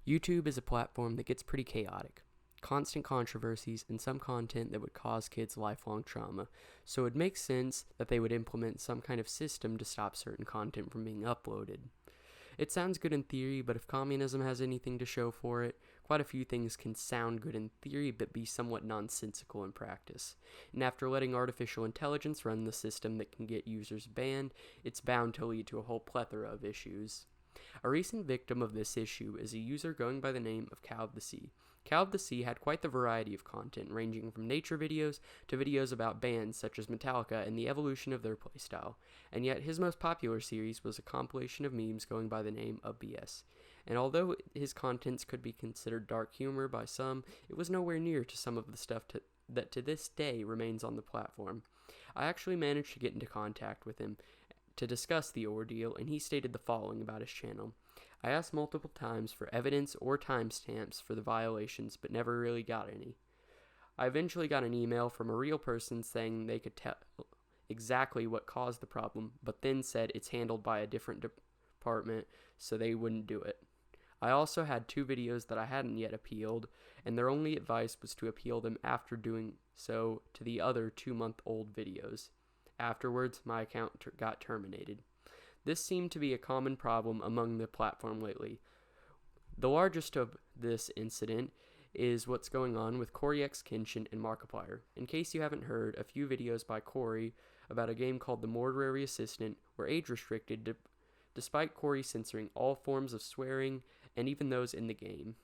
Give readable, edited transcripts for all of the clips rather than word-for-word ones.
YouTube is a platform that gets pretty chaotic. Constant controversies and some content that would cause kids lifelong trauma, so it makes sense that they would implement some kind of system to stop certain content from being uploaded. It sounds good in theory, but if communism has anything to show for it, quite a few things can sound good in theory but be somewhat nonsensical in practice. And after letting artificial intelligence run the system that can get users banned, it's bound to lead to a whole plethora of issues. A recent victim of this issue is a user going by the name of CowOfTheSea. CowOfTheSea had quite the variety of content, ranging from nature videos to videos about bands such as Metallica and the evolution of their playstyle, and yet his most popular series was a compilation of memes going by the name of BS. And although his contents could be considered dark humor by some, it was nowhere near to some of the stuff that to this day remains on the platform. I actually managed to get into contact with him to discuss the ordeal, and he stated the following about his channel. I asked multiple times for evidence or timestamps for the violations, but never really got any. I eventually got an email from a real person saying they could tell exactly what caused the problem, but then said it's handled by a different department, so they wouldn't do it. I also had 2 videos that I hadn't yet appealed, and their only advice was to appeal them after doing so to the other 2-month-old videos. Afterwards, my account got terminated. This seemed to be a common problem among the platform lately. The largest of this incident is what's going on with Corey X Kenshin and Markiplier. In case you haven't heard, a few videos by Corey about a game called The Mortuary Assistant were age restricted despite Corey censoring all forms of swearing and even those in the game.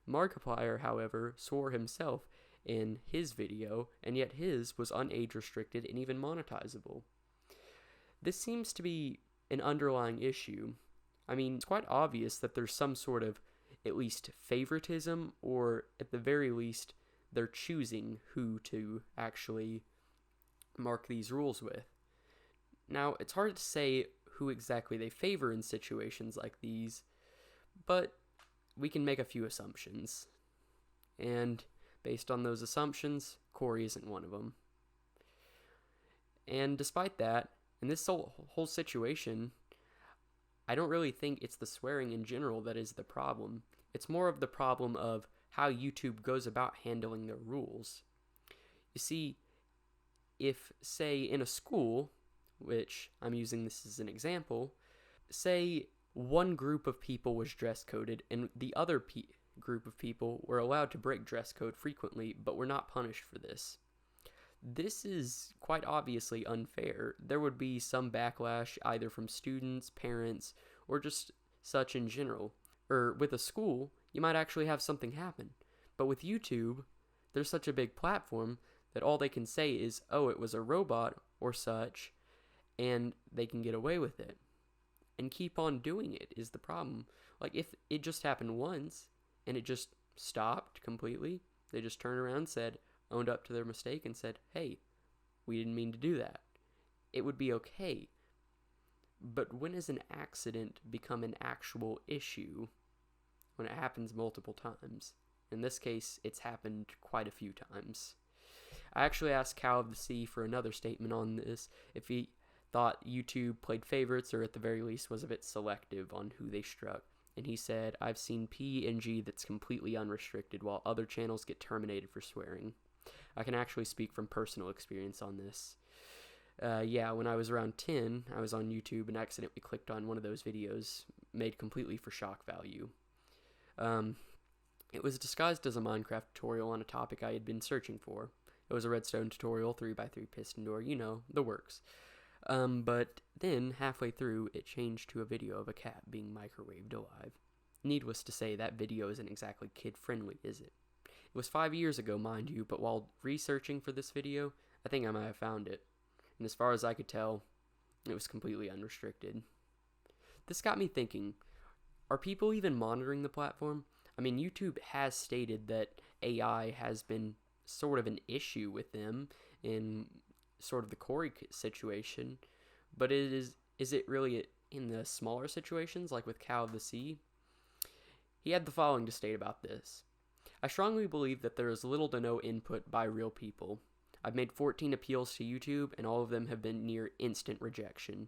Markiplier, however, swore himself in his video, and yet his was unage restricted and even monetizable. This seems to be an underlying issue. I mean, it's quite obvious that there's some sort of, at least, favoritism, or at the very least, they're choosing who to actually mark these rules with. Now, it's hard to say who exactly they favor in situations like these, but we can make a few assumptions. And based on those assumptions, Corey isn't one of them. And despite that, in this whole situation, I don't really think it's the swearing in general that is the problem. It's more of the problem of how YouTube goes about handling their rules. You see, if, say, in a school, which I'm using this as an example, say one group of people was dress coded and the other group of people were allowed to break dress code frequently but were not punished for this. This is quite obviously unfair. There would be some backlash either from students, parents, or just such in general. Or with a school, you might actually have something happen. But with YouTube, there's such a big platform that all they can say is, oh, it was a robot or such, and they can get away with it. And keep on doing it is the problem. Like, if it just happened once, and it just stopped completely, they just turned around and said, owned up to their mistake and said, hey, we didn't mean to do that, it would be okay. But when does an accident become an actual issue? When it happens multiple times. In this case, it's happened quite a few times. I actually asked CowOfTheSea for another statement on this, if he thought YouTube played favorites or at the very least was a bit selective on who they struck. And he said, I've seen P and G that's completely unrestricted while other channels get terminated for swearing. I can actually speak from personal experience on this. When I was around 10, I was on YouTube and accidentally clicked on one of those videos made completely for shock value. It was disguised as a Minecraft tutorial on a topic I had been searching for. It was a redstone tutorial, 3x3 piston door, you know, the works. But then, halfway through, it changed to a video of a cat being microwaved alive. Needless to say, that video isn't exactly kid-friendly, is it? It was 5 years ago, mind you, but while researching for this video, I think I might have found it. And as far as I could tell, it was completely unrestricted. This got me thinking, are people even monitoring the platform? I mean, YouTube has stated that AI has been sort of an issue with them in sort of the Corey situation, but is it really in the smaller situations, like with CowOfTheSea? He had the following to state about this. I strongly believe that there is little to no input by real people. I've made 14 appeals to YouTube, and all of them have been near instant rejection.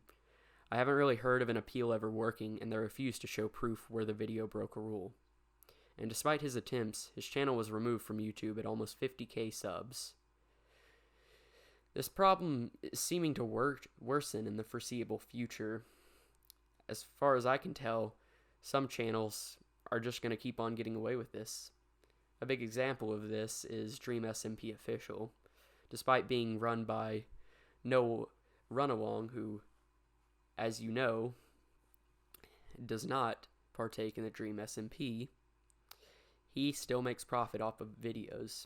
I haven't really heard of an appeal ever working, and they refuse to show proof where the video broke a rule. And despite his attempts, his channel was removed from YouTube at almost 50k subs. This problem is seeming to worsen in the foreseeable future. As far as I can tell, some channels are just going to keep on getting away with this. A big example of this is Dream SMP Official. Despite being run by No Runalong, who, as you know, does not partake in the Dream SMP, he still makes profit off of videos.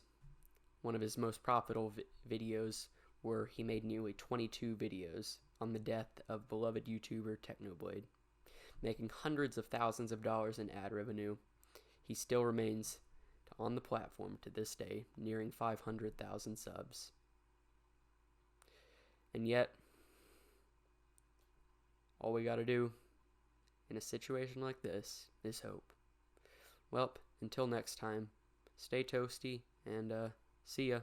One of his most profitable videos where he made nearly 22 videos on the death of beloved YouTuber Technoblade, making hundreds of thousands of dollars in ad revenue. He still remains on the platform to this day, nearing 500,000 subs. And yet, all we gotta do in a situation like this is hope. Well, until next time, stay toasty and see ya.